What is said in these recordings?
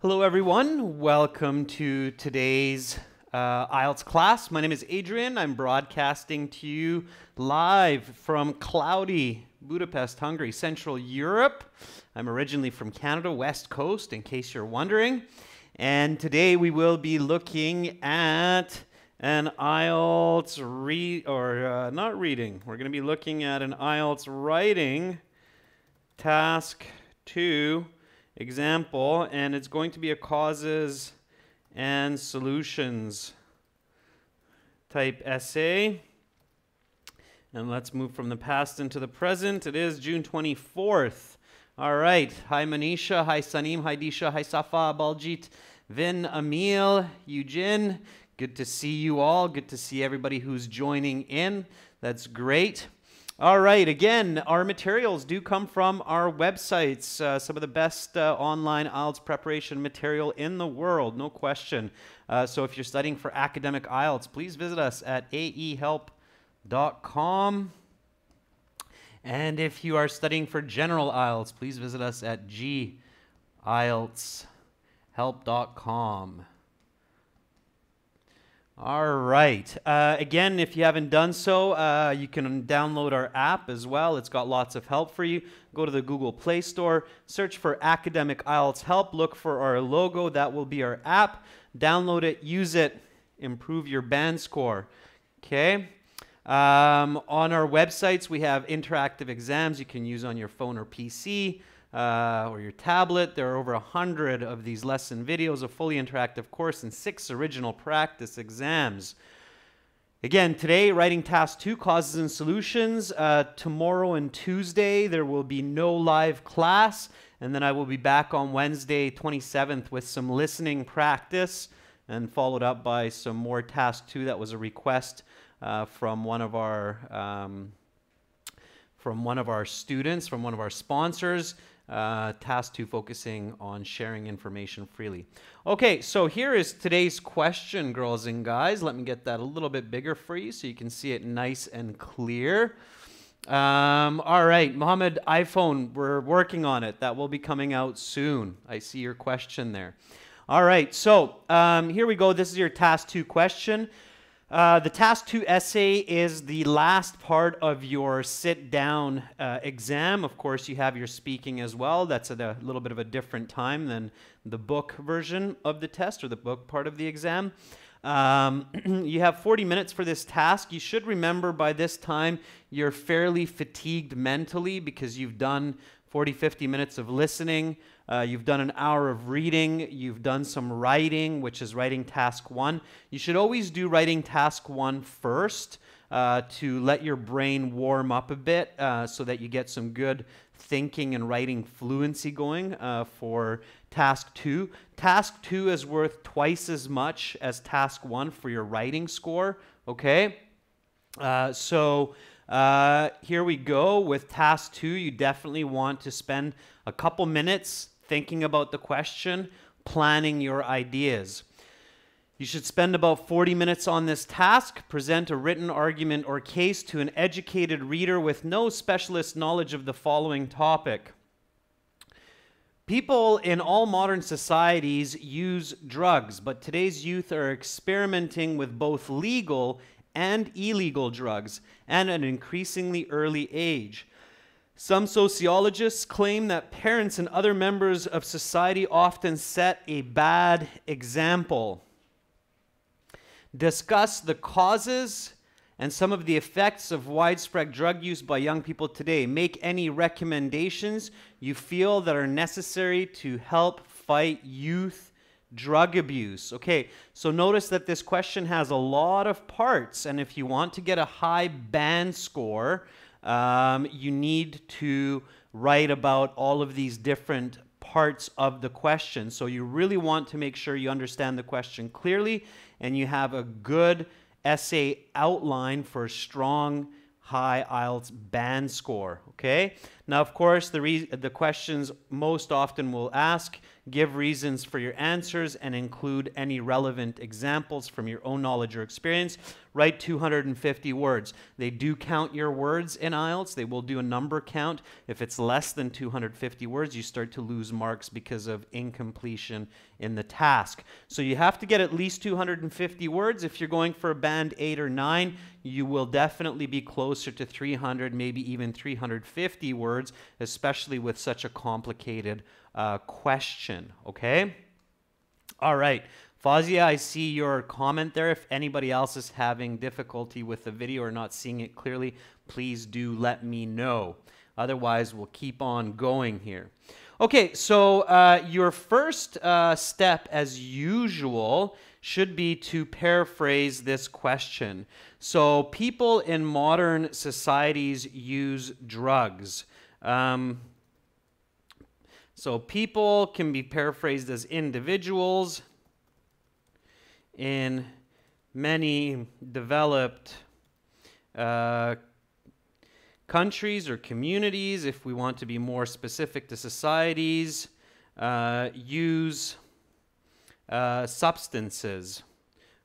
Hello everyone, welcome to today's IELTS class. My name is Adrian. I'm broadcasting to you live from cloudy Budapest, Hungary, Central Europe. I'm originally from Canada, West Coast, in case you're wondering. And today we will be looking at an IELTS not reading. We're going to be looking at an IELTS writing task 2 example, and it's going to be a causes and solutions type essay. And let's move from the past into the present. It is June 24th. All right. Hi Manisha, hi Sanim, hi Disha, hi Safa, Baljit, Vin, Emil, Eugene. Good to see you all. Good to see everybody who's joining in. That's great. All right, again, our materials do come from our websites, some of the best online IELTS preparation material in the world, no question. So if you're studying for academic IELTS, please visit us at aehelp.com. And if you are studying for general IELTS, please visit us at gieltshelp.com. All right. Again, if you haven't done so, you can download our app as well. It's got lots of help for you. Go to the Google Play Store, search for Academic IELTS Help, look for our logo. That will be our app. Download it, use it, improve your band score. Okay. On our websites, we have interactive exams you can use on your phone or PC. Or your tablet. There are over 100 of these lesson videos, a fully interactive course, and 6 original practice exams. Again, today, writing task 2, causes and solutions. Tomorrow and Tuesday, there will be no live class, and then I will be back on Wednesday, 27th, with some listening practice, and followed up by some more task 2. That was a request from one of our students, from one of our sponsors. Task 2 focusing on sharing information freely. Okay, so here is today's question, girls and guys. Let me get that a little bit bigger for you so you can see it nice and clear. All right, Mohammed, iPhone, we're working on it. That will be coming out soon. I see your question there. All right, so here we go. This is your task 2 question. The task 2 essay is the last part of your sit-down exam. Of course, you have your speaking as well. That's at a little bit of a different time than the book version of the test or the book part of the exam. You have 40 minutes for this task. You should remember by this time you're fairly fatigued mentally because you've done 40-50 minutes of listening. You've done an hour of reading. You've done some writing, which is writing task 1. You should always do writing task 1 first to let your brain warm up a bit so that you get some good thinking and writing fluency going for task 2. Task 2 is worth twice as much as task 1 for your writing score, okay? Here we go with task 2. You definitely want to spend a couple minutes thinking about the question, planning your ideas. You should spend about 40 minutes on this task. Present a written argument or case to an educated reader with no specialist knowledge of the following topic. People in all modern societies use drugs, but today's youth are experimenting with both legal and illegal drugs, and at an increasingly early age. Some sociologists claim that parents and other members of society often set a bad example. Discuss the causes and some of the effects of widespread drug use by young people today. Make any recommendations you feel that are necessary to help fight youth drug abuse. Okay, so notice that this question has a lot of parts, and if you want to get a high band score, you need to write about all of these different parts of the question. So you really want to make sure you understand the question clearly and you have a good essay outline for a strong high IELTS band score, okay? Now, of course, the questions most often will ask, give reasons for your answers and include any relevant examples from your own knowledge or experience. Write 250 words. They do count your words in IELTS. They will do a number count. If it's less than 250 words, you start to lose marks because of incompletion in the task. So you have to get at least 250 words. If you're going for a band 8 or 9, you will definitely be closer to 300, maybe even 350 words, especially with such a complicated question, okay? All right. Fazia, I see your comment there. If anybody else is having difficulty with the video or not seeing it clearly, please do let me know. Otherwise, we'll keep on going here. Okay, so your first step, as usual, should be to paraphrase this question. So people in modern societies use drugs. So people can be paraphrased as individuals in many developed countries or communities, if we want to be more specific to societies, use substances.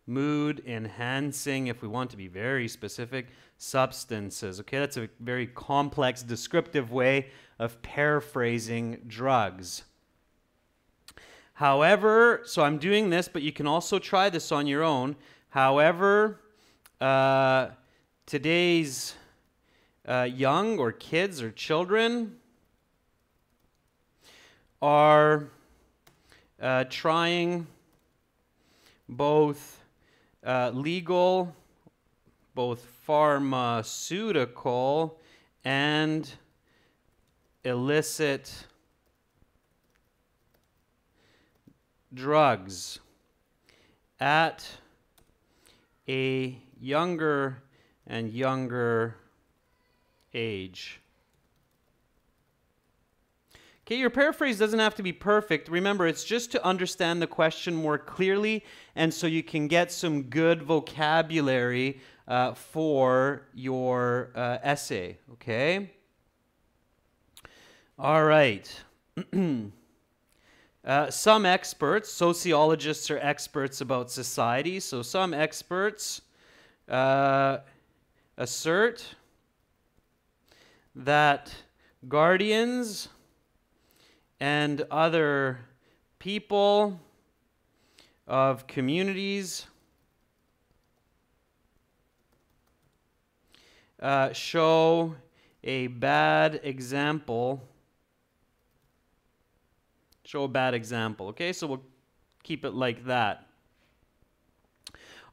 Mood enhancing, if we want to be very specific, substances. Okay, that's a very complex descriptive way of paraphrasing drugs. However, so I'm doing this, but you can also try this on your own. However, today's young or kids or children are trying both legal, both pharmaceutical and illicit drugs at a younger and younger age. Okay, your paraphrase doesn't have to be perfect. Remember, it's just to understand the question more clearly and so you can get some good vocabulary for your essay, okay? All right. Some experts, sociologists are experts about society, so some experts assert that guardians and other people of communities show a bad example. Okay, so we'll keep it like that.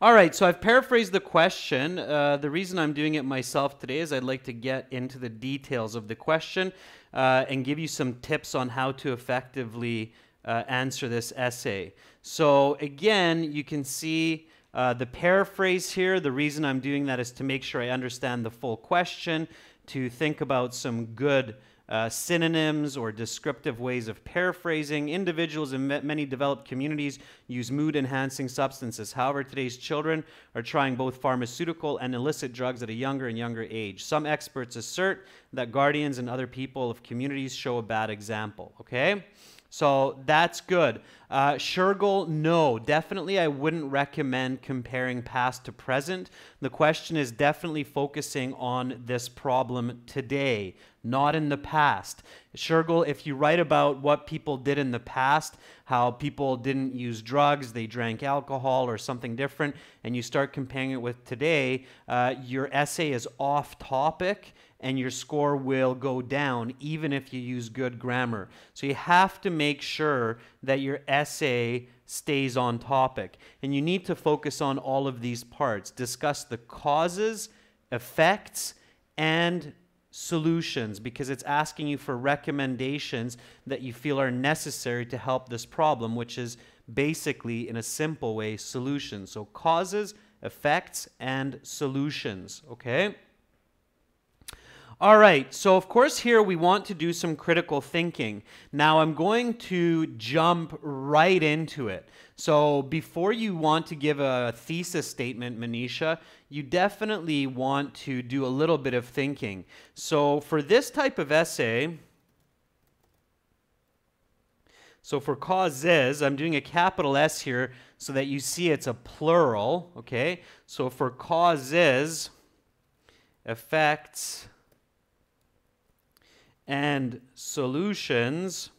All right, so I've paraphrased the question. The reason I'm doing it myself today is I'd like to get into the details of the question and give you some tips on how to effectively answer this essay. So again, you can see the paraphrase here. The reason I'm doing that is to make sure I understand the full question, to think about some good synonyms or descriptive ways of paraphrasing. Individuals in many developed communities use mood-enhancing substances. However, today's children are trying both pharmaceutical and illicit drugs at a younger and younger age. Some experts assert that guardians and other people of communities show a bad example. Okay? So that's good. Shergel, no, definitely I wouldn't recommend comparing past to present. The question is definitely focusing on this problem today, not in the past. Shergel, if you write about what people did in the past, how people didn't use drugs, they drank alcohol or something different, and you start comparing it with today, your essay is off topic and your score will go down even if you use good grammar. So you have to make sure that your essay stays on topic. And you need to focus on all of these parts. Discuss the causes, effects, and solutions, because it's asking you for recommendations that you feel are necessary to help this problem, which is basically, in a simple way, solutions. So causes, effects, and solutions, okay? All right, so of course here we want to do some critical thinking. Now I'm going to jump right into it. So before you want to give a thesis statement, Manisha, you definitely want to do a little bit of thinking. So for this type of essay, so for causes, I'm doing a capital S here so that you see it's a plural, okay? So for causes, effects, and solutions,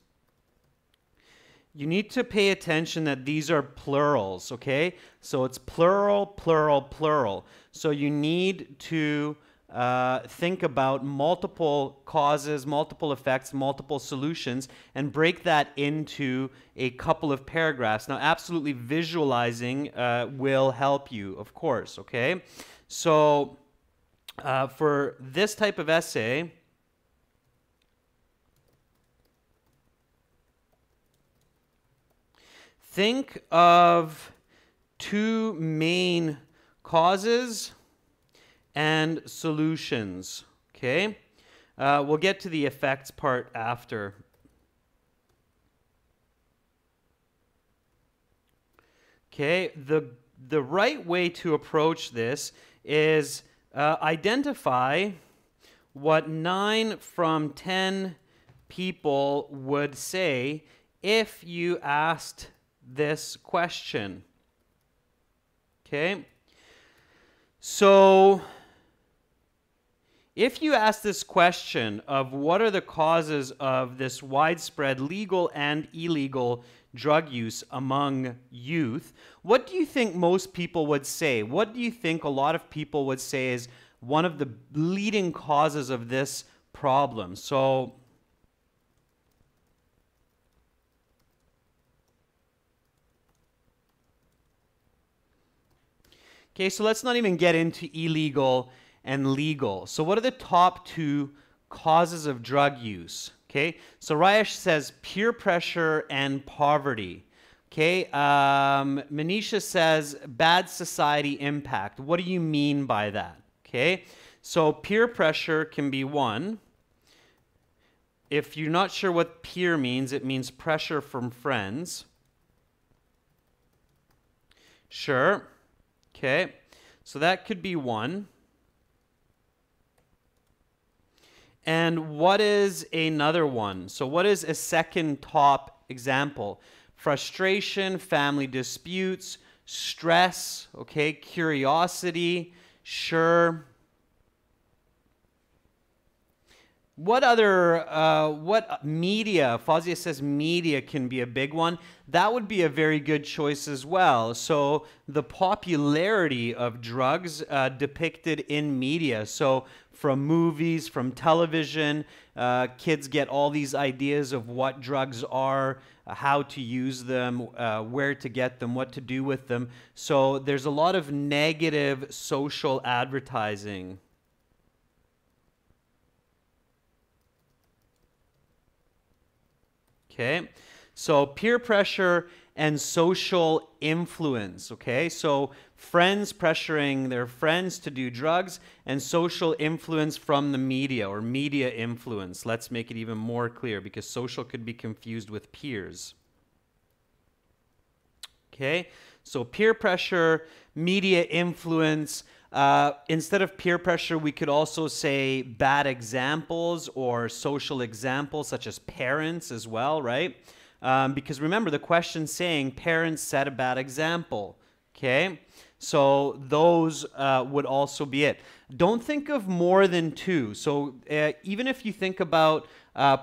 you need to pay attention that these are plurals, okay? So it's plural, plural, plural. So you need to think about multiple causes, multiple effects, multiple solutions, and break that into a couple of paragraphs. Now, absolutely visualizing will help you, of course, okay? So for this type of essay, think of two main causes and solutions, okay? We'll get to the effects part after. Okay, the right way to approach this is identify what 9 from 10 people would say if you asked this question. Okay? So, if you ask this question of what are the causes of this widespread legal and illegal drug use among youth, what do you think most people would say? What do you think a lot of people would say is one of the leading causes of this problem? So, okay, so let's not even get into illegal and legal. So what are the top two causes of drug use? Okay, so Rayesh says peer pressure and poverty. Okay, Manisha says bad society impact. What do you mean by that? Okay, so peer pressure can be one. If you're not sure what peer means, it means pressure from friends. Sure. Okay, so that could be one. And what is another one? So what is a second top example? Frustration, family disputes, stress, okay, curiosity, sure. What other, what media? Fazia says media can be a big one. That would be a very good choice as well. So the popularity of drugs depicted in media. So from movies, from television, kids get all these ideas of what drugs are, how to use them, where to get them, what to do with them. So there's a lot of negative social advertising. Okay, so peer pressure and social influence. Okay, so friends pressuring their friends to do drugs and social influence from the media or media influence. Let's make it even more clear because social could be confused with peers. Okay, so peer pressure, media influence. Instead of peer pressure, we could also say bad examples or social examples, such as parents as well, right? Because remember, the question's saying parents set a bad example, okay? So those would also be it. Don't think of more than two. So even if you think about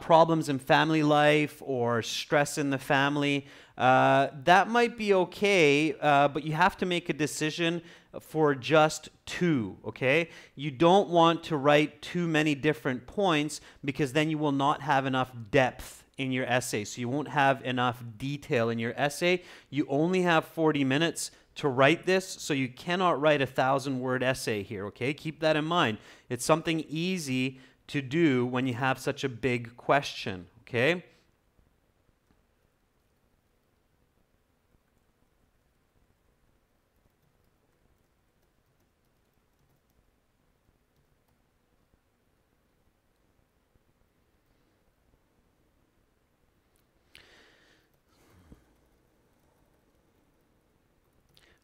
problems in family life or stress in the family, that might be okay, but you have to make a decision for just two, okay? You don't want to write too many different points because then you will not have enough depth in your essay. So you won't have enough detail in your essay. You only have 40 minutes to write this, so you cannot write a 1,000-word essay here, okay? Keep that in mind. It's something easy to do when you have such a big question, okay?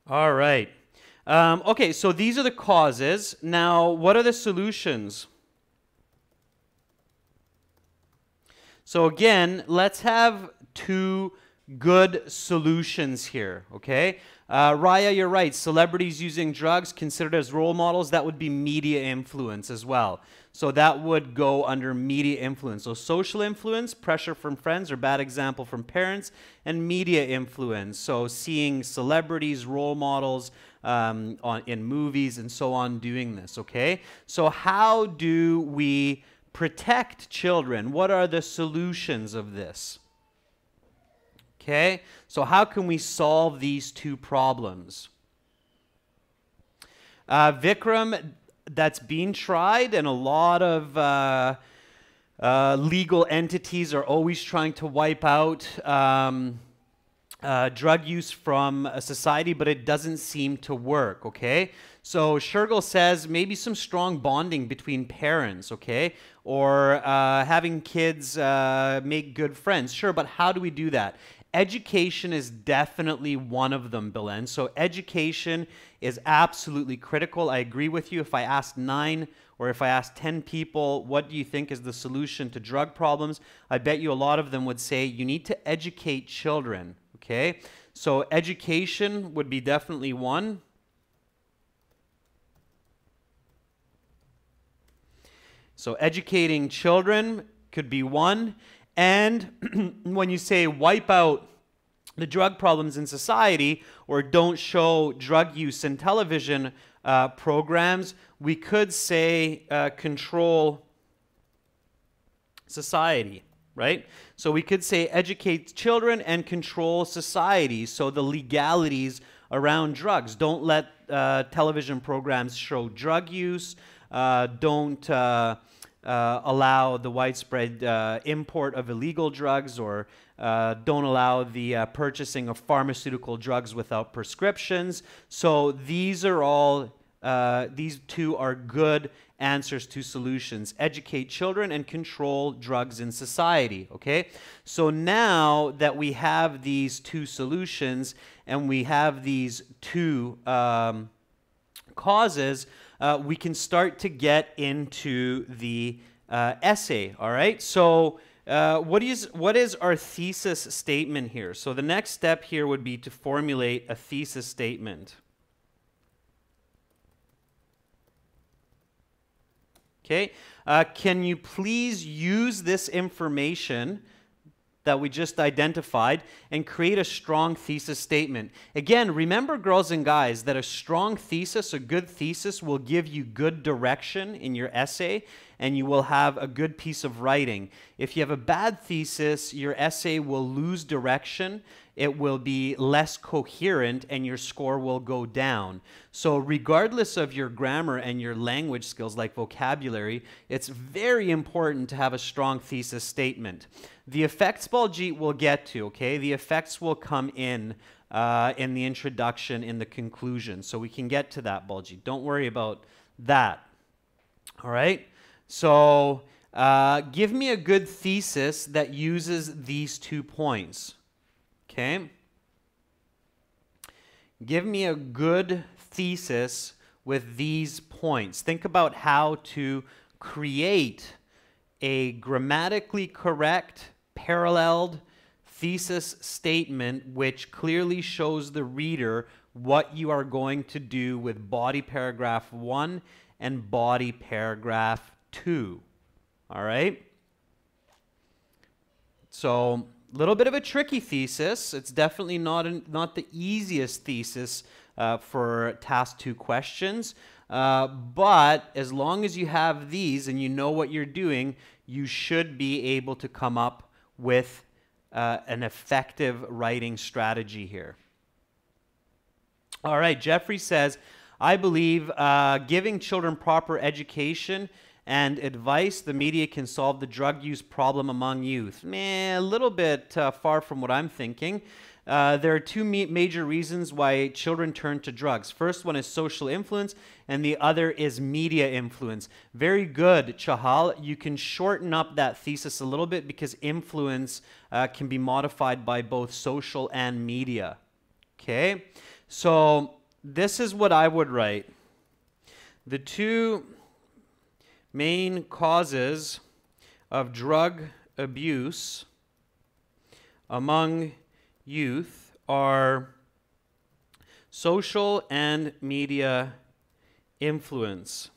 All right. Okay, so these are the causes. Now, what are the solutions? So again, let's have two good solutions here, okay? Raya, you're right. Celebrities using drugs considered as role models, that would be media influence as well. So that would go under media influence. So social influence, pressure from friends or bad example from parents, and media influence. So seeing celebrities, role models in movies and so on doing this, okay? So how do we protect children? What are the solutions of this? Okay, so how can we solve these two problems? Vikram, that's being tried, and a lot of legal entities are always trying to wipe out drug use from a society, but it doesn't seem to work, okay? So Shergill says maybe some strong bonding between parents, okay? Or having kids make good friends. Sure, but how do we do that? Education is definitely one of them, Belen. So education is absolutely critical. I agree with you. If I asked 9 or if I asked 10 people, what do you think is the solution to drug problems? I bet you a lot of them would say you need to educate children, okay? So education would be definitely one. So educating children could be one. And when you say wipe out the drug problems in society or don't show drug use in television programs, we could say control society, right? So we could say educate children and control society. So the legalities around drugs. Don't let television programs show drug use. Don't allow the widespread import of illegal drugs, or don't allow the purchasing of pharmaceutical drugs without prescriptions. So these are all, these two are good answers to solutions. Educate children and control drugs in society, okay? So now that we have these two solutions and we have these two causes, we can start to get into the essay, all right? So what is our thesis statement here? So the next step here would be to formulate a thesis statement. Okay, can you please use this information that we just identified and create a strong thesis statement? Again, remember, girls and guys, that a strong thesis, a good thesis, will give you good direction in your essay, and you will have a good piece of writing. If you have a bad thesis, your essay will lose direction, it will be less coherent, and your score will go down. So regardless of your grammar and your language skills like vocabulary, it's very important to have a strong thesis statement. The effects Baljeet will get to, okay? The effects will come in the introduction, in the conclusion. So we can get to that, Baljeet. Don't worry about that. All right? So give me a good thesis that uses these 2 points. Okay? Give me a good thesis with these points. Think about how to create a grammatically correct, paralleled thesis statement which clearly shows the reader what you are going to do with body paragraph 1 and body paragraph 2. All right? So, a little bit of a tricky thesis. It's definitely not the easiest thesis for task 2 questions. But as long as you have these and you know what you're doing, you should be able to come up with an effective writing strategy here. All right, Jeffrey says, I believe giving children proper education and advice, the media can solve the drug use problem among youth. A little bit far from what I'm thinking. There are 2 major reasons why children turn to drugs. First one is social influence, and the other is media influence. Very good, Chahal. You can shorten up that thesis a little bit because influence can be modified by both social and media. Okay? So this is what I would write. The two main causes of drug abuse among youth are social and media influence.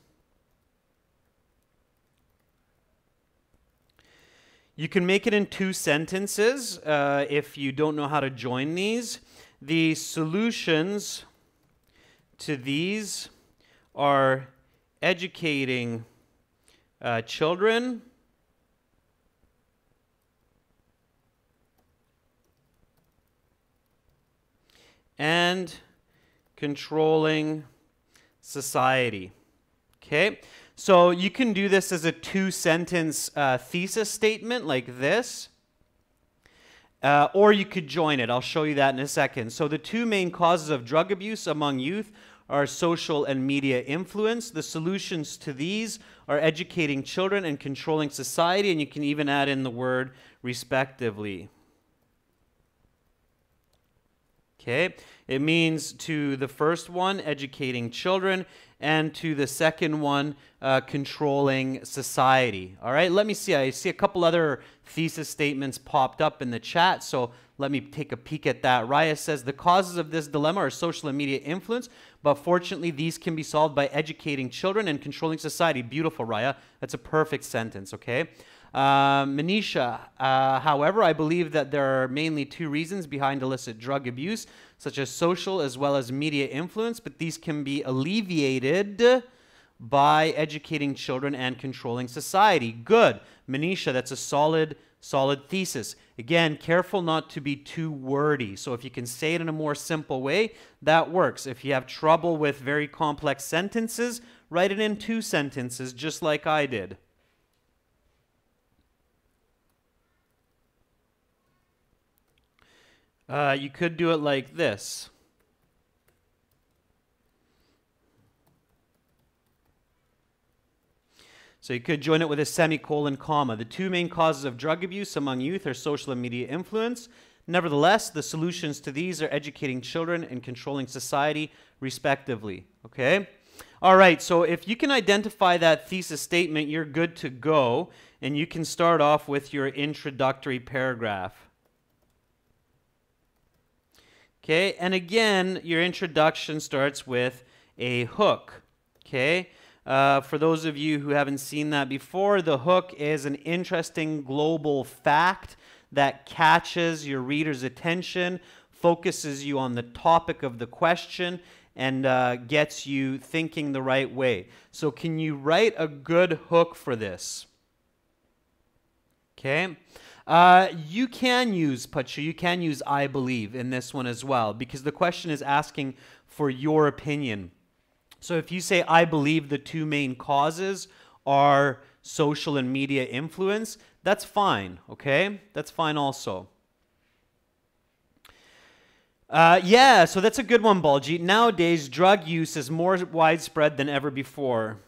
You can make it in two sentences if you don't know how to join these. The solutions to these are educating children and controlling society. Okay, so you can do this as a two-sentence thesis statement like this, or you could join it. I'll show you that in a second. So the two main causes of drug abuse among youth are social and media influence. The solutions to these are educating children and controlling society, and you can even add in the word respectively. Okay, it means to the first one, educating children, and to the second one, controlling society. All right, let me see. I see a couple other thesis statements popped up in the chat, so let me take a peek at that. Raya says, the causes of this dilemma are social and media influence, but fortunately these can be solved by educating children and controlling society. Beautiful, Raya. That's a perfect sentence, okay? Manisha, however, I believe that there are mainly two reasons behind illicit drug abuse, such as social as well as media influence, but these can be alleviated by educating children and controlling society. Good. Manisha, that's a solid thesis. Again, careful not to be too wordy. So if you can say it in a more simple way, that works. If you have trouble with very complex sentences, write it in two sentences, just like I did. You could do it like this. So you could join it with a semicolon, comma. The two main causes of drug abuse among youth are social and media influence. Nevertheless, the solutions to these are educating children and controlling society, respectively. Okay? All right, so if you can identify that thesis statement, you're good to go, and you can start off with your introductory paragraph. Okay, and again, your introduction starts with a hook. Okay, for those of you who haven't seen that before, the hook is an interesting global fact that catches your reader's attention, focuses you on the topic of the question, and gets you thinking the right way. So can you write a good hook for this? Okay. You can use, Pachu, you can use I believe in this one as well, because the question is asking for your opinion. So if you say, I believe the two main causes are social and media influence, that's fine, okay? That's fine also. Yeah, so that's a good one, Baljeet. Nowadays, drug use is more widespread than ever before.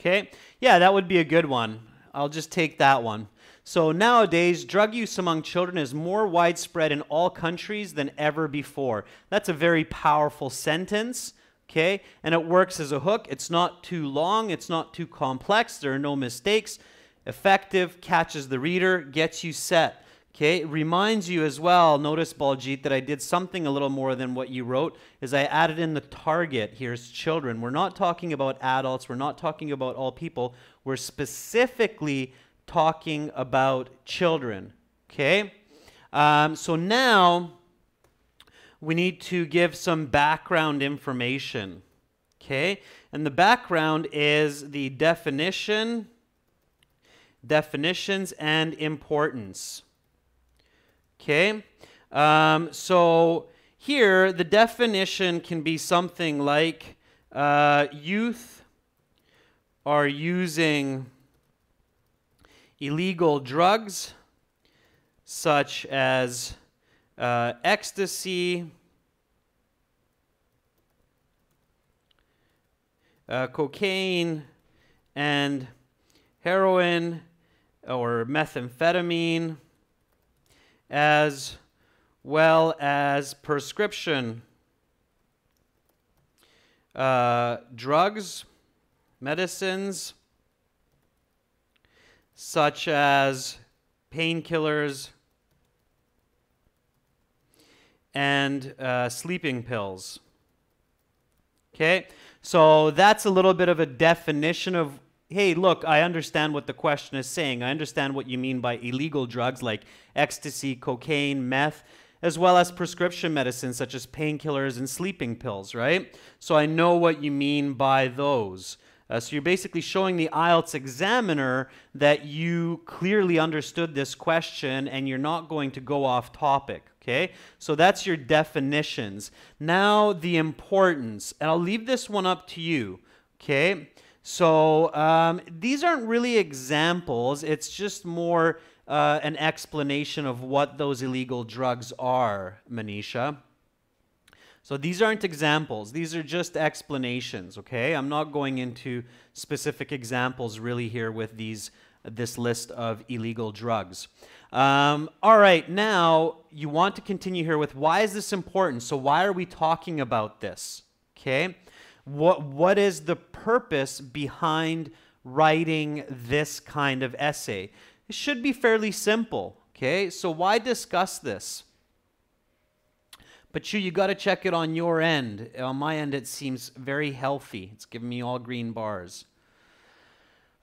Okay, yeah, that would be a good one. I'll just take that one. So nowadays, drug use among children is more widespread in all countries than ever before. That's a very powerful sentence, okay? And it works as a hook. It's not too long. It's not too complex. There are no mistakes. Effective, catches the reader, gets you set. Okay, it reminds you as well, notice, Baljeet, that I did something a little more than what you wrote, is I added in the target. Here's children. We're not talking about adults. We're not talking about all people. We're specifically talking about children. Okay, so now we need to give some background information. Okay, and the background is the definitions and importance. Okay, so here the definition can be something like youth are using illegal drugs such as ecstasy, cocaine and heroin or methamphetamine, as well as prescription drugs, medicines, such as painkillers and sleeping pills. Okay, so that's a little bit of a definition of, hey, look, I understand what the question is saying. I understand what you mean by illegal drugs like ecstasy, cocaine, meth, as well as prescription medicines such as painkillers and sleeping pills, right? So I know what you mean by those. So you're basically showing the IELTS examiner that you clearly understood this question and you're not going to go off topic, okay? So that's your definitions. Now the importance, and I'll leave this one up to you, okay? So these aren't really examples, it's just more an explanation of what those illegal drugs are, Manisha. So these aren't examples, these are just explanations, okay? I'm not going into specific examples really here with this list of illegal drugs. All right, now you want to continue here with why is this important? So why are we talking about this, okay? What is the purpose behind writing this kind of essay? It should be fairly simple, okay? So why discuss this? But you got to check it on your end. On my end, it seems very healthy. It's giving me all green bars.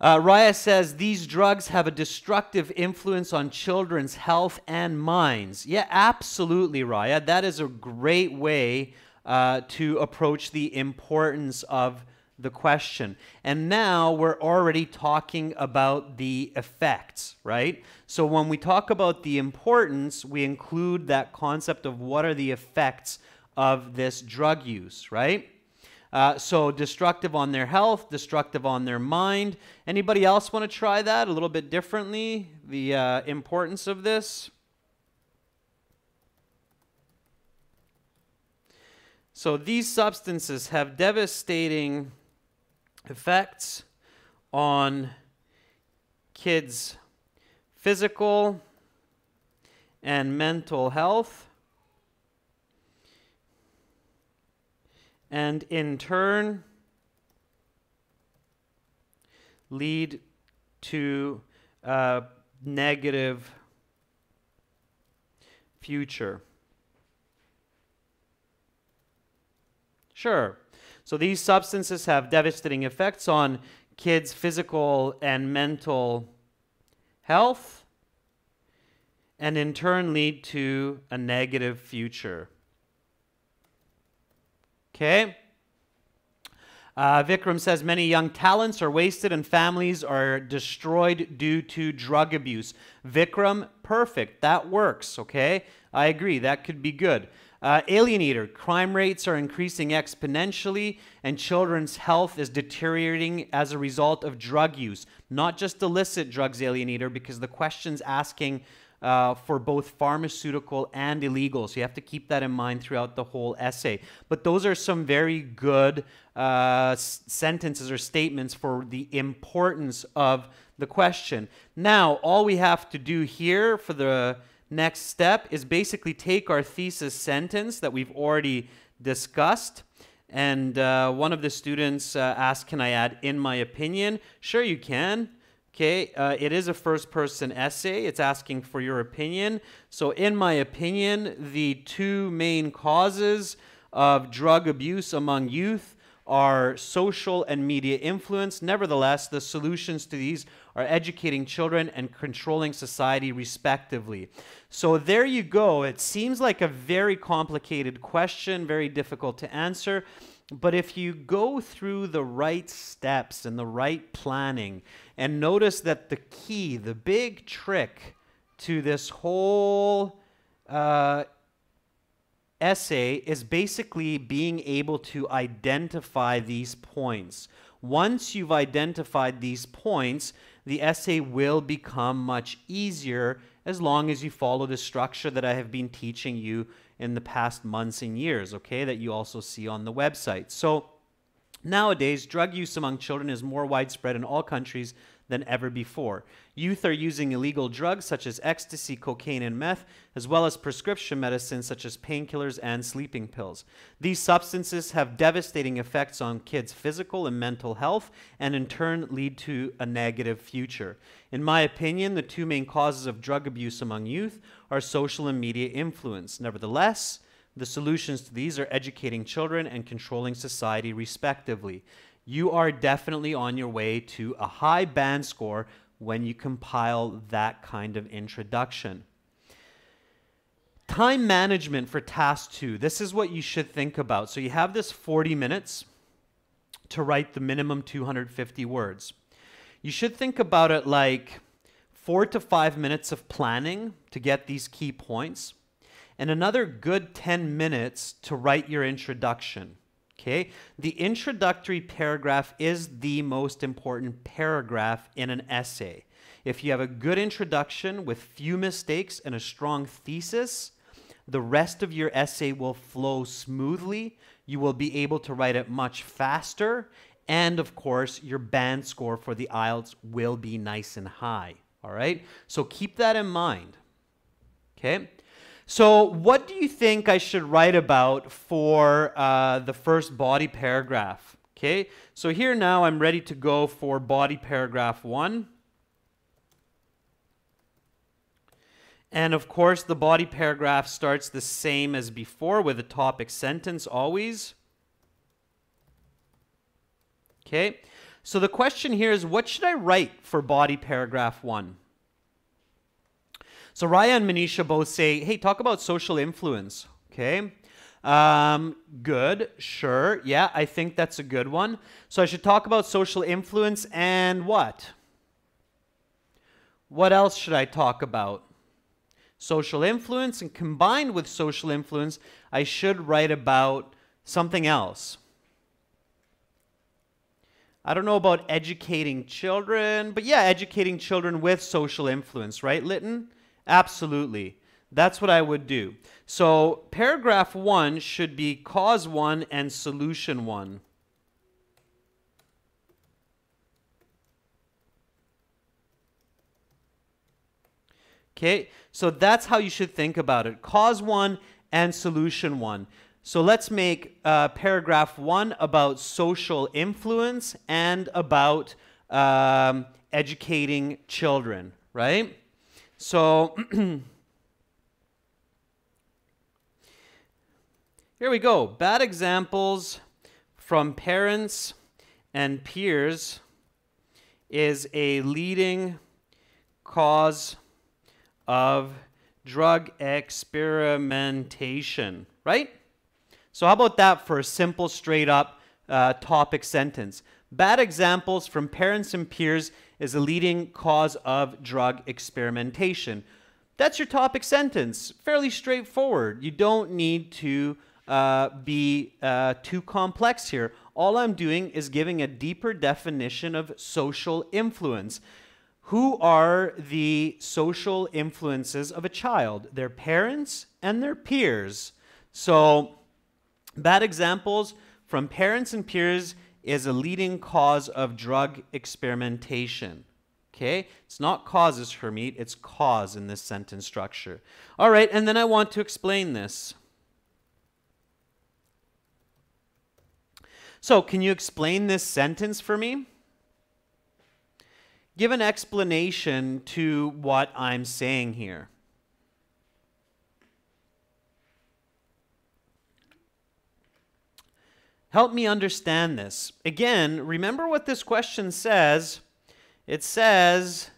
Raya says, these drugs have a destructive influence on children's health and minds. Yeah, absolutely, Raya. That is a great way to approach the importance of the question. And now we're already talking about the effects, right? So when we talk about the importance, we include that concept of what are the effects of this drug use, right? So destructive on their health, destructive on their mind. Anybody else want to try that a little bit differently? The importance of this? So these substances have devastating effects on kids' physical and mental health, and in turn lead to a negative future. Sure. So these substances have devastating effects on kids' physical and mental health, and in turn lead to a negative future. Okay? Vikram says, many young talents are wasted and families are destroyed due to drug abuse. Vikram, perfect. That works, okay? I agree. That could be good. Alienator, crime rates are increasing exponentially and children's health is deteriorating as a result of drug use. Not just illicit drugs, Alienator, because the question's asking for both pharmaceutical and illegal. So you have to keep that in mind throughout the whole essay. But those are some very good sentences or statements for the importance of the question. Now, all we have to do here for the next step is basically take our thesis sentence that we've already discussed. And one of the students asked, can I add in my opinion? Sure you can. Okay, it is a first-person essay. It's asking for your opinion. So in my opinion, the two main causes of drug abuse among youth are social and media influence. Nevertheless, the solutions to these are educating children and controlling society respectively. So there you go. It seems like a very complicated question, very difficult to answer. But if you go through the right steps and the right planning and notice that the key, the big trick to this whole essay is basically being able to identify these points. Once you've identified these points, the essay will become much easier as long as you follow the structure that I have been teaching you in the past months and years, okay, that you also see on the website. So Nowadays, drug use among children is more widespread in all countries than ever before. Youth are using illegal drugs such as ecstasy, cocaine, and meth, as well as prescription medicines such as painkillers and sleeping pills. These substances have devastating effects on kids' physical and mental health, and in turn lead to a negative future. In my opinion, the two main causes of drug abuse among youth are social and media influence. Nevertheless, the solutions to these are educating children and controlling society, respectively. You are definitely on your way to a high band score when you compile that kind of introduction. Time management for task 2. This is what you should think about. So you have this 40 minutes to write the minimum 250 words. You should think about it like 4 to 5 minutes of planning to get these key points, and another good 10 minutes to write your introduction. Okay? The introductory paragraph is the most important paragraph in an essay. If you have a good introduction with few mistakes and a strong thesis, the rest of your essay will flow smoothly. You will be able to write it much faster, and of course, your band score for the IELTS will be nice and high. All right? So keep that in mind. Okay? So what do you think I should write about for the first body paragraph? Okay, so here now I'm ready to go for body paragraph 1. And of course, the body paragraph starts the same as before with a topic sentence always. Okay, so the question here is, what should I write for body paragraph 1? So Raya and Manisha both say, hey, talk about social influence. Okay, good, sure. Yeah, I think that's a good one. So I should talk about social influence and what? What else should I talk about? Social influence, and combined with social influence, I should write about something else. I don't know about educating children, but yeah, educating children with social influence, right, Lytton? Absolutely. That's what I would do. So paragraph 1 should be cause 1 and solution 1. Okay, so that's how you should think about it. Cause 1 and solution 1. So let's make paragraph 1 about social influence and about educating children, right? So here we go. Bad examples from parents and peers is a leading cause of drug experimentation, right? So how about that for a simple, straight up topic sentence? Bad examples from parents and peers is a leading cause of drug experimentation. That's your topic sentence. Fairly straightforward. You don't need to be too complex here. All I'm doing is giving a deeper definition of social influence. Who are the social influences of a child? Their parents and their peers. So bad examples from parents and peers is a leading cause of drug experimentation. Okay? It's not causes, Hermeet, it's cause in this sentence structure. All right, and then I want to explain this. So, can you explain this sentence for me? Give an explanation to what I'm saying here. Help me understand this. Again, remember what this question says. It says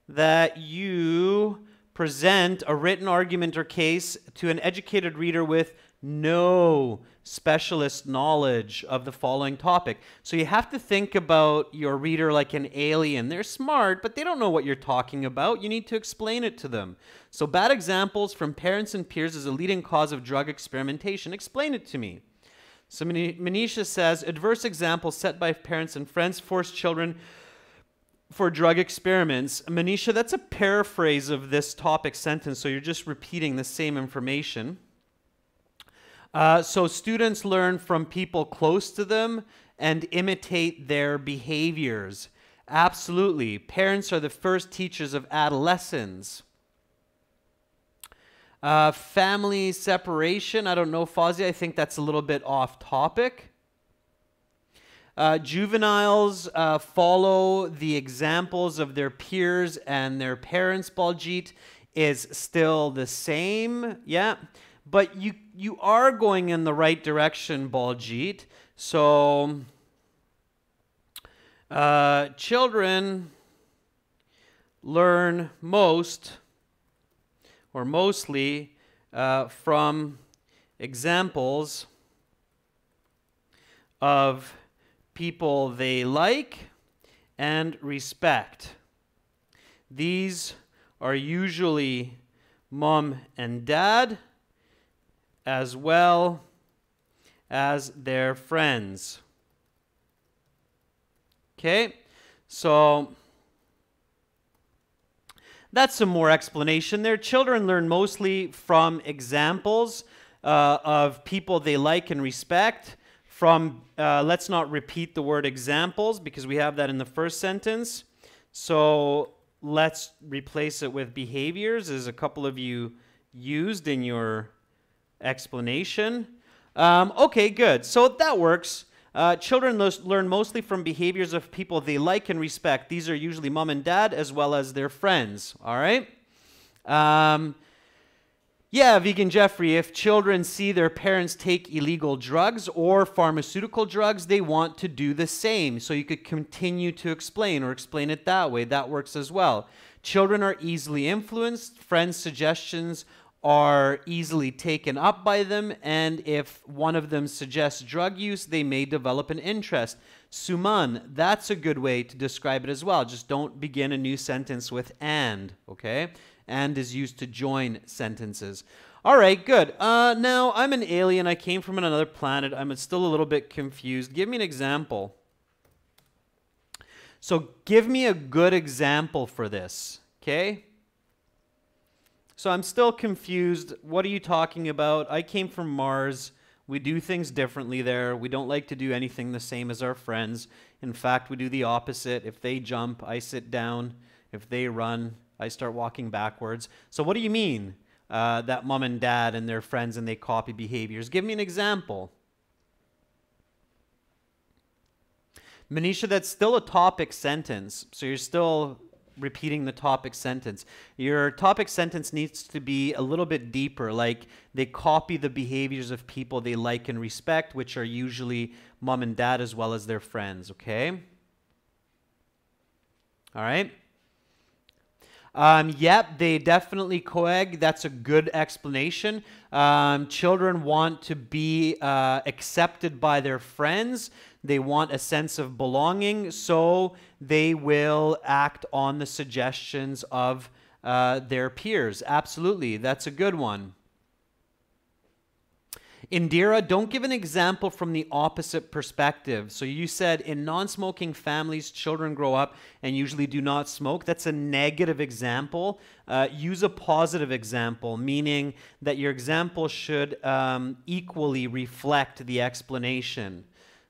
that you present a written argument or case to an educated reader with no specialist knowledge of the following topic. So you have to think about your reader like an alien. They're smart, but they don't know what you're talking about. You need to explain it to them. So bad examples from parents and peers is a leading cause of drug experimentation. Explain it to me. So Manisha says, adverse examples set by parents and friends force children for drug experiments. Manisha, that's a paraphrase of this topic sentence, so you're just repeating the same information. So students learn from people close to them and imitate their behaviors. Absolutely. Parents are the first teachers of adolescents. Family separation. I don't know, Fozzie. I think that's a little bit off topic. Juveniles follow the examples of their peers and their parents, Baljit, is still the same. Yeah. But you are going in the right direction, Baljit. So children learn most or mostly from examples of people they like and respect. These are usually mom and dad, as well as their friends. Okay, so that's some more explanation there. Children learn mostly from examples of people they like and respect. From, let's not repeat the word examples because we have that in the first sentence. So let's replace it with behaviors, as a couple of you used in your explanation. Okay, good. So that works. Children learn mostly from behaviors of people they like and respect. These are usually mom and dad as well as their friends. All right? Yeah, Vegan Jeffrey, if children see their parents take illegal drugs or pharmaceutical drugs, they want to do the same. So you could continue to explain or explain it that way. That works as well. Children are easily influenced. Friends' suggestions are easily taken up by them, and if one of them suggests drug use, they may develop an interest. Suman, that's a good way to describe it as well. Just don't begin a new sentence with and, okay? And is used to join sentences. All right, good. Now, I'm an alien. I came from another planet. I'm still a little bit confused. Give me an example. So give me a good example for this, okay? So I'm still confused. What are you talking about? I came from Mars. We do things differently there. We don't like to do anything the same as our friends. In fact, we do the opposite. If they jump, I sit down. If they run, I start walking backwards. So what do you mean that mom and dad and their friends and they copy behaviors? Give me an example. Manisha, that's still a topic sentence. So you're still repeating the topic sentence. Your topic sentence needs to be a little bit deeper, like they copy the behaviors of people they like and respect, which are usually mom and dad as well as their friends, okay? All right? Yep, they definitely coeg. That's a good explanation. Children want to be accepted by their friends. They want a sense of belonging, so they will act on the suggestions of their peers. Absolutely, that's a good one. Indira, don't give an example from the opposite perspective. So you said in non-smoking families, children grow up and usually do not smoke. That's a negative example. Use a positive example, meaning that your example should equally reflect the explanation.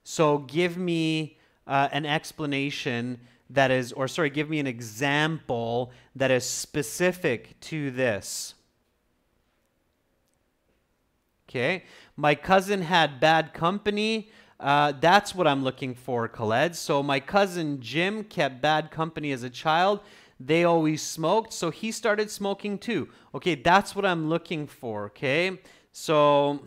So give me an explanation that is, or sorry, give me an example that is specific to this. Okay, my cousin had bad company. That's what I'm looking for, Khaled. So my cousin Jim kept bad company as a child. They always smoked, so he started smoking too. Okay, that's what I'm looking for, okay? So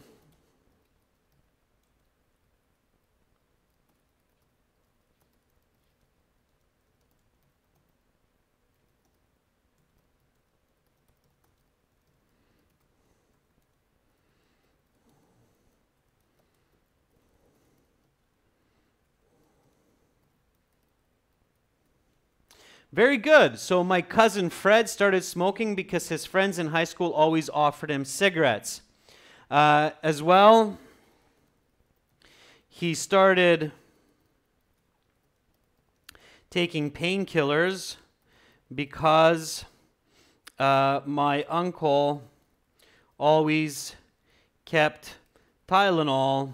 very good. So my cousin Fred started smoking because his friends in high school always offered him cigarettes. As well, he started taking painkillers because my uncle always kept Tylenol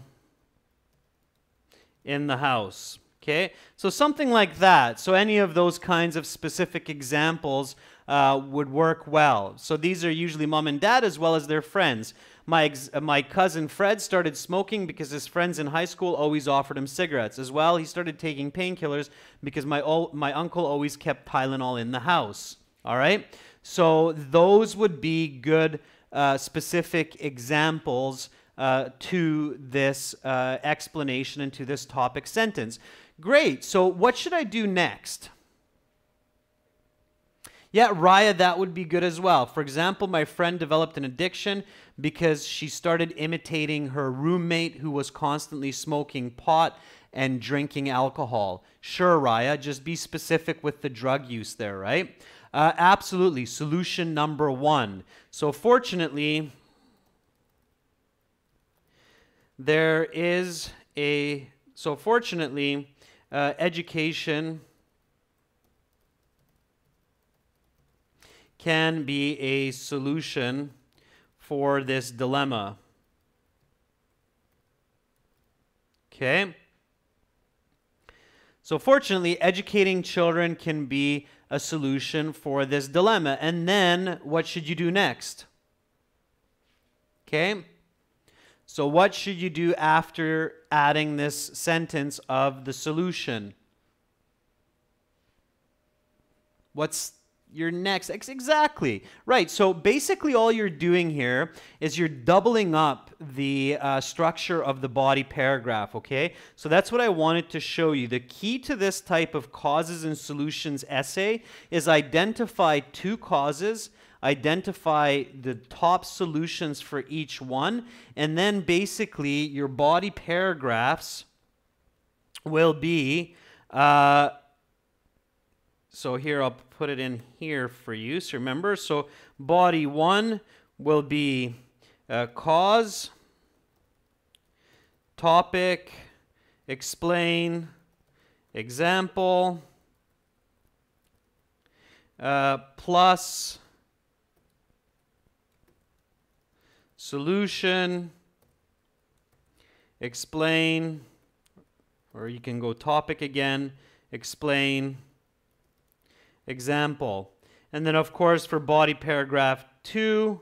in the house. Okay, so something like that. So any of those kinds of specific examples would work well. So these are usually mom and dad as well as their friends. My cousin Fred started smoking because his friends in high school always offered him cigarettes. As well, he started taking painkillers because my uncle always kept Tylenol in the house. All right? So those would be good specific examples to this explanation and to this topic sentence. Great. So what should I do next? Yeah, Raya, that would be good as well. For example, my friend developed an addiction because she started imitating her roommate who was constantly smoking pot and drinking alcohol. Sure, Raya, just be specific with the drug use there, right? Absolutely. Solution number one. So fortunately, education can be a solution for this dilemma. Okay? So fortunately, educating children can be a solution for this dilemma. And then, what should you do next? Okay? So what should you do after adding this sentence of the solution? What's your next? Exactly. Right. So basically all you're doing here is you're doubling up the structure of the body paragraph, okay? So that's what I wanted to show you. The key to this type of causes and solutions essay is identify two causes, identify the top solutions for each one, and then basically your body paragraphs will be so here, I'll put it in here for you. So remember, so body one will be cause, topic, explain, example, plus solution, explain, or you can go topic again, explain, example. And then, of course, for body paragraph 2,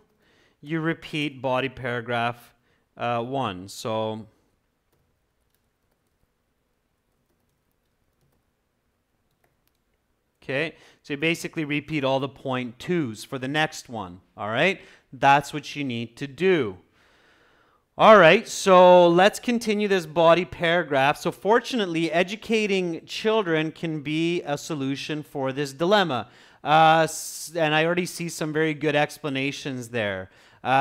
you repeat body paragraph 1. So, okay, so you basically repeat all the point 2s for the next one. All right, that's what you need to do. All right, so let's continue this body paragraph. So fortunately, educating children can be a solution for this dilemma. And I already see some very good explanations there.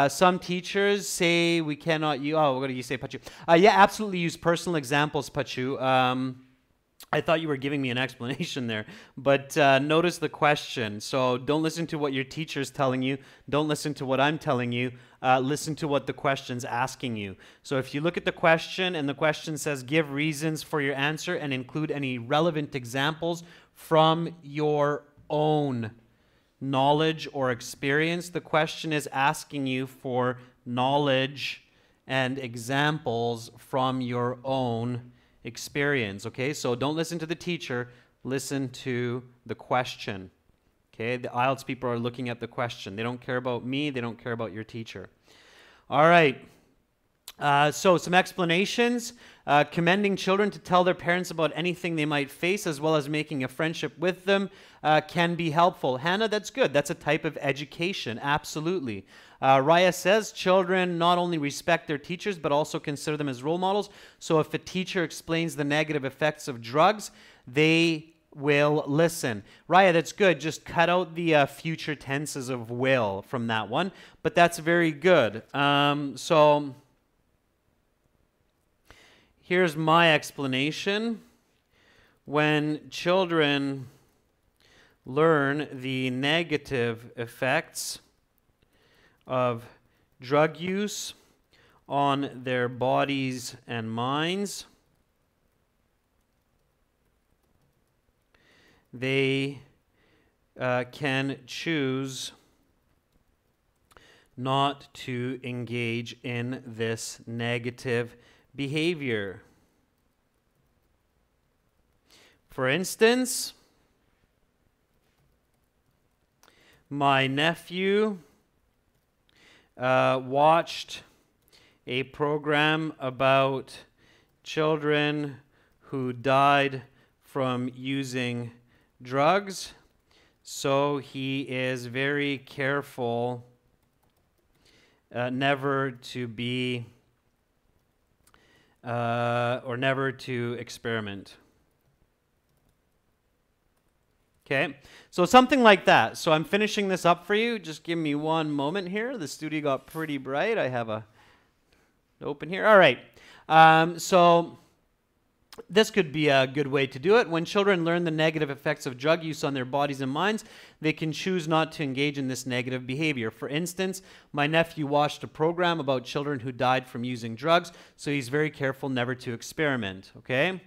Some teachers say we cannot use, what do you say, Pachu? Yeah, absolutely use personal examples, Pachu. I thought you were giving me an explanation there, but notice the question. So don't listen to what your teacher's telling you. Don't listen to what I'm telling you. Listen to what the question's asking you. So if you look at the question and the question says give reasons for your answer and include any relevant examples from your own knowledge or experience, the question is asking you for knowledge and examples from your own experience. Okay, so don't listen to the teacher, listen to the question. Okay, the IELTS people are looking at the question. They don't care about me, they don't care about your teacher. All right, so some explanations. Commending children to tell their parents about anything they might face, as well as making a friendship with them, can be helpful. Hannah, that's good. That's a type of education, absolutely. Raya says children not only respect their teachers, but also consider them as role models. So if a teacher explains the negative effects of drugs, they will listen. Raya, that's good. Just cut out the future tenses of will from that one, but that's very good. So here's my explanation. When children learn the negative effects of drug use on their bodies and minds, they can choose not to engage in this negative behavior. For instance, my nephew watched a program about children who died from using drugs, so he is very careful never to be or never to experiment. Okay, so something like that. So I'm finishing this up for you. Just give me one moment here. The studio got pretty bright. I have a open here. All right. So this could be a good way to do it. When children learn the negative effects of drug use on their bodies and minds, they can choose not to engage in this negative behavior. For instance, my nephew watched a program about children who died from using drugs, so he's very careful never to experiment. Okay?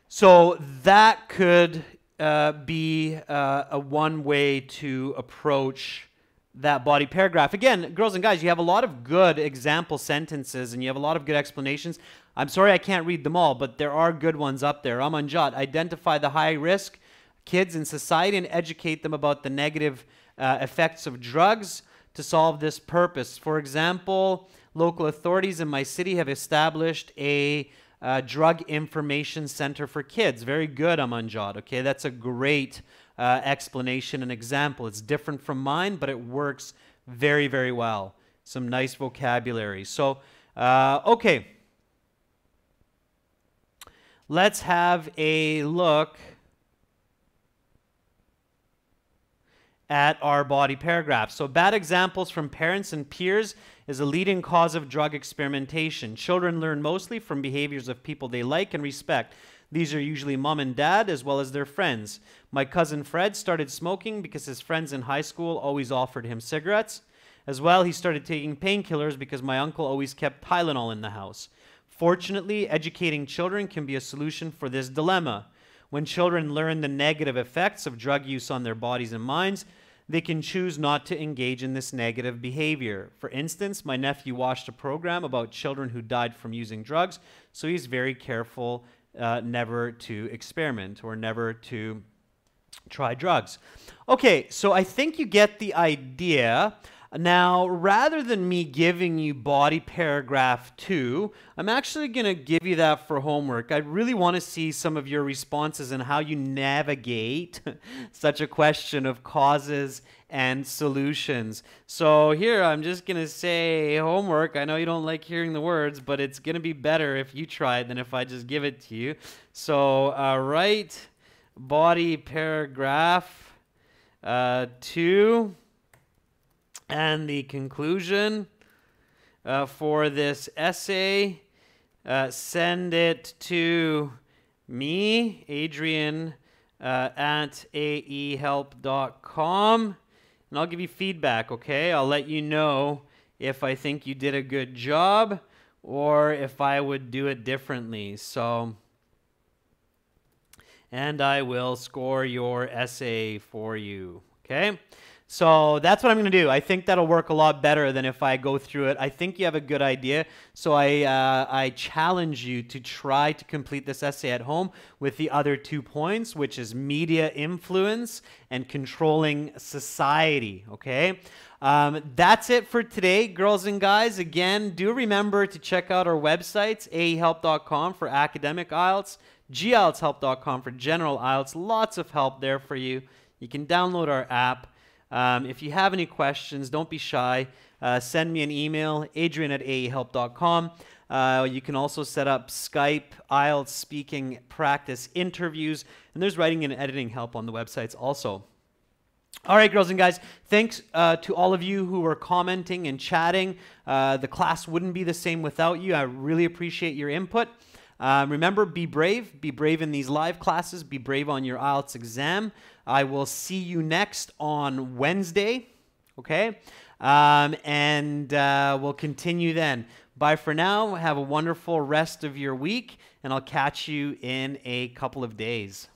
So that could be a one way to approach that body paragraph. Again, girls and guys, you have a lot of good example sentences and you have a lot of good explanations. I'm sorry I can't read them all, but there are good ones up there. Amanjat, identify the high risk kids in society and educate them about the negative effects of drugs to solve this purpose. For example, local authorities in my city have established a drug information center for kids. Very good, Amanjad. Okay, that's a great explanation and example. It's different from mine, but it works very, very well. Some nice vocabulary. So, okay. Let's have a look at our body paragraph. So bad examples from parents and peers is a leading cause of drug experimentation. Children learn mostly from behaviors of people they like and respect. These are usually mom and dad as well as their friends. My cousin Fred started smoking because his friends in high school always offered him cigarettes. As well, he started taking painkillers because my uncle always kept Tylenol in the house. Fortunately, educating children can be a solution for this dilemma. When children learn the negative effects of drug use on their bodies and minds, they can choose not to engage in this negative behavior. For instance, my nephew watched a program about children who died from using drugs, so he's very careful never to experiment or never to try drugs. Okay, so I think you get the idea. Now, rather than me giving you body paragraph 2, I'm actually going to give you that for homework. I really want to see some of your responses and how you navigate such a question of causes and solutions. So here, I'm just going to say homework. I know you don't like hearing the words, but it's going to be better if you try it than if I just give it to you. So write body paragraph 2. And the conclusion for this essay, send it to me, Adrian, at aehelp.com, and I'll give you feedback, okay? I'll let you know if I think you did a good job or if I would do it differently. So, and I will score your essay for you, okay? So that's what I'm going to do. I think that'll work a lot better than if I go through it. I think you have a good idea. So I challenge you to try to complete this essay at home with the other 2 points, which is media influence and controlling society, okay? That's it for today, girls and guys. Again, do remember to check out our websites, aehelp.com for academic IELTS, gieltshelp.com for general IELTS. Lots of help there for you. You can download our app. If you have any questions, don't be shy. Send me an email, adrian@aehelp.com. You can also set up Skype, IELTS speaking practice interviews, and there's writing and editing help on the websites also. All right, girls and guys, thanks to all of you who were commenting and chatting. The class wouldn't be the same without you. I really appreciate your input. Remember, be brave. Be brave in these live classes. Be brave on your IELTS exam. I will see you next on Wednesday, okay? We'll continue then. Bye for now. Have a wonderful rest of your week, and I'll catch you in a couple of days.